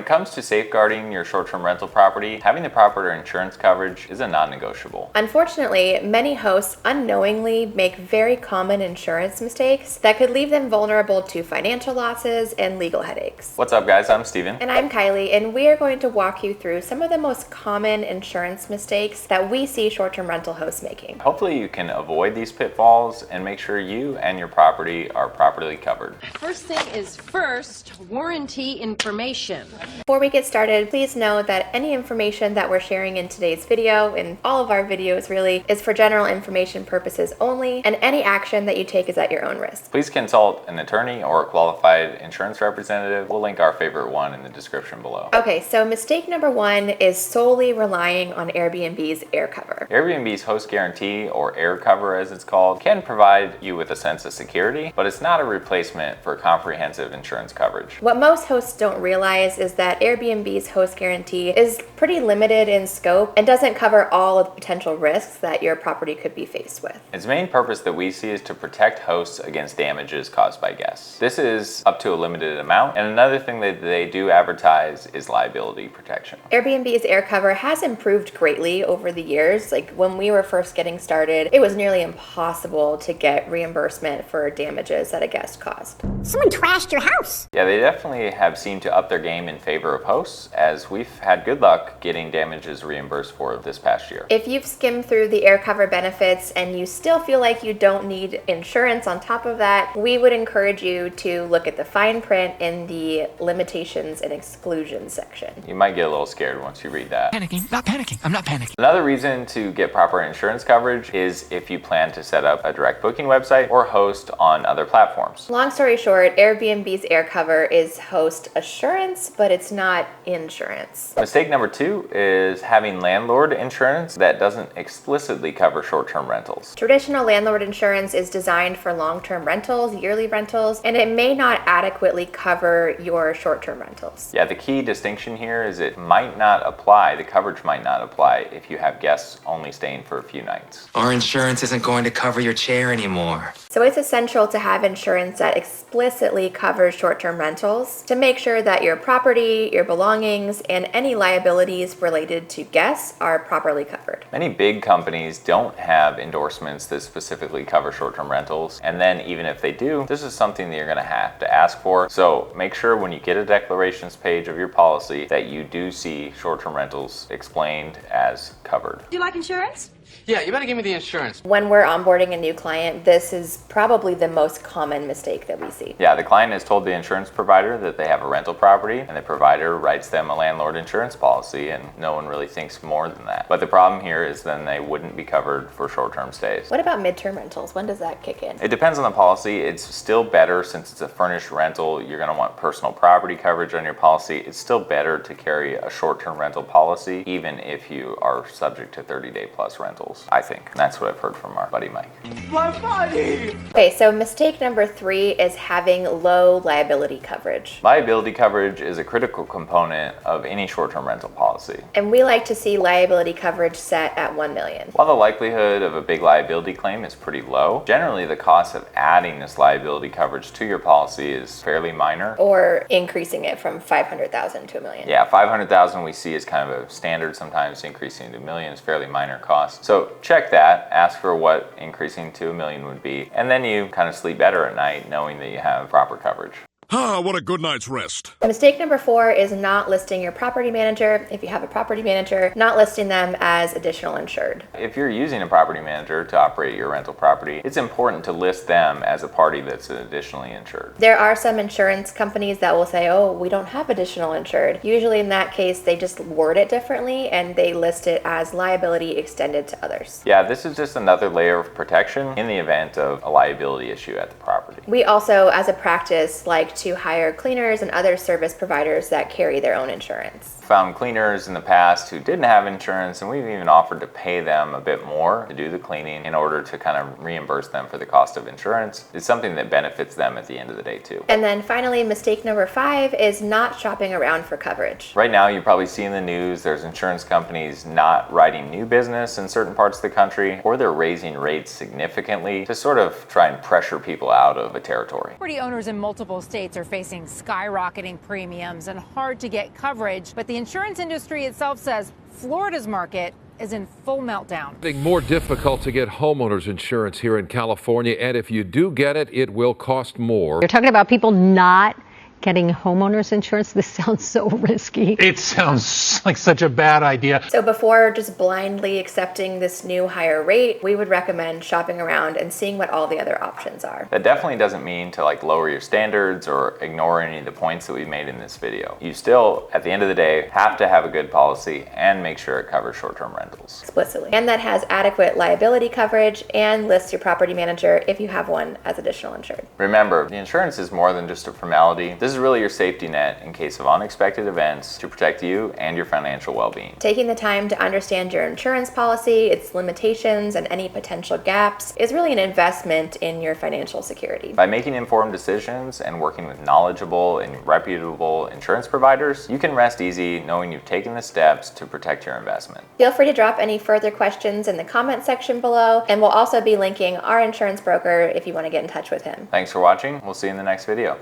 it comes to safeguarding your short-term rental property, having the proper insurance coverage is a non-negotiable. Unfortunately, many hosts unknowingly make very common insurance mistakes that could leave them vulnerable to financial losses and legal headaches. What's up, guys? I'm Steven. And I'm Kylie, and we are going to walk you through some of the most common insurance mistakes that we see short-term rental hosts making. Hopefully you can avoid these pitfalls and make sure you and your property are properly covered. First thing is first, warranty information. Before we get started, please know that any information that we're sharing in today's video, and all of our videos really, is for general information purposes only, and any action that you take is at your own risk. Please consult an attorney or a qualified insurance representative. We'll link our favorite one in the description below. Okay, so mistake number one is solely relying on Airbnb's air cover. Airbnb's host guarantee, or air cover as it's called, can provide you with a sense of security, but it's not a replacement for comprehensive insurance coverage. What most hosts don't realize is that Airbnb's host guarantee is pretty limited in scope and doesn't cover all of the potential risks that your property could be faced with. Its main purpose that we see is to protect hosts against damages caused by guests. This is up to a limited amount, and another thing that they do advertise is liability protection. Airbnb's air cover has improved greatly over the years. Like when we were first getting started, it was nearly impossible to get reimbursement for damages that a guest caused. Someone trashed your house. Yeah, they definitely have seemed to up their game in favor of hosts, as we've had good luck getting damages reimbursed for this past year. If you've skimmed through the air cover benefits and you still feel like you don't need insurance on top of that, we would encourage you to look at the fine print in the limitations and exclusions section. You might get a little scared once you read that. Panicking, not panicking, I'm not panicking. Another reason to get proper insurance coverage is if you plan to set up a direct booking website or host on other platforms. Long story short, Airbnb's air cover is host assurance, but it's not insurance. Mistake number two is having landlord insurance that doesn't explicitly cover short-term rentals. Traditional landlord insurance is designed for long-term rentals, yearly rentals, and it may not adequately cover your short-term rentals. Yeah, the key distinction here is it might not apply, the coverage might not apply if you have guests only staying for a few nights. Our insurance isn't going to cover your chair anymore. So it's essential to have insurance that explicitly covers short-term rentals to make sure that your property, your belongings, and any liabilities related to guests are properly covered. Many big companies don't have endorsements that specifically cover short-term rentals, and then even if they do, this is something that you're going to have to ask for. So make sure when you get a declarations page of your policy that you do see short-term rentals explained as covered. Do you like insurance? Yeah, you better give me the insurance. When we're onboarding a new client, this is probably the most common mistake that we see. Yeah, the client has told the insurance provider that they have a rental property, and the provider writes them a landlord insurance policy, and no one really thinks more than that. But the problem here is then they wouldn't be covered for short-term stays. What about midterm rentals? When does that kick in? It depends on the policy. It's still better since it's a furnished rental. You're going to want personal property coverage on your policy. It's still better to carry a short-term rental policy, even if you are subject to 30-day plus rentals, I think. And that's what I've heard from our buddy Mike. My body! Okay, so mistake number three is having low liability coverage. Liability coverage is a critical component of any short-term rental policy. And we like to see liability coverage set at $1 million. While the likelihood of a big liability claim is pretty low, generally the cost of adding this liability coverage to your policy is fairly minor. Or increasing it from $500,000 to $1 million. Yeah, $500,000 we see as kind of a standard. Sometimes increasing to $1 million is fairly minor cost. So check that, ask for what increasing to $1 million would be, and then you kind of sleep better at night knowing that you have proper coverage. Ah, what a good night's rest. Mistake number four is not listing your property manager, if you have a property manager, not listing them as additional insured. If you're using a property manager to operate your rental property, it's important to list them as a party that's additionally insured. There are some insurance companies that will say, oh, we don't have additional insured. Usually in that case, they just word it differently and they list it as liability extended to others. Yeah, this is just another layer of protection in the event of a liability issue at the property. We also, as a practice, like to hire cleaners and other service providers that carry their own insurance. Found cleaners in the past who didn't have insurance, and we've even offered to pay them a bit more to do the cleaning in order to kind of reimburse them for the cost of insurance. It's something that benefits them at the end of the day too. And then finally, mistake number 5 is not shopping around for coverage. Right now, you probably see in the news there's insurance companies not writing new business in certain parts of the country, or they're raising rates significantly to sort of try and pressure people out of a territory. Property owners in multiple states are facing skyrocketing premiums and hard to get coverage, but the insurance industry itself says Florida's market is in full meltdown. It's more difficult to get homeowners insurance here in California, and if you do get it, it will cost more. You're talking about people not getting homeowners insurance. This sounds so risky. It sounds like such a bad idea. So before just blindly accepting this new higher rate, we would recommend shopping around and seeing what all the other options are. That definitely doesn't mean to lower your standards or ignore any of the points that we made in this video. You still, at the end of the day, have to have a good policy and make sure it covers short-term rentals Explicitly. And that has adequate liability coverage and lists your property manager, if you have one, as additional insured. Remember, the insurance is more than just a formality. This is really your safety net in case of unexpected events to protect you and your financial well-being. Taking the time to understand your insurance policy, its limitations, and any potential gaps is really an investment in your financial security. By making informed decisions and working with knowledgeable and reputable insurance providers, you can rest easy knowing you've taken the steps to protect your investment. Feel free to drop any further questions in the comment section below, and we'll also be linking our insurance broker if you want to get in touch with him. Thanks for watching. We'll see you in the next video.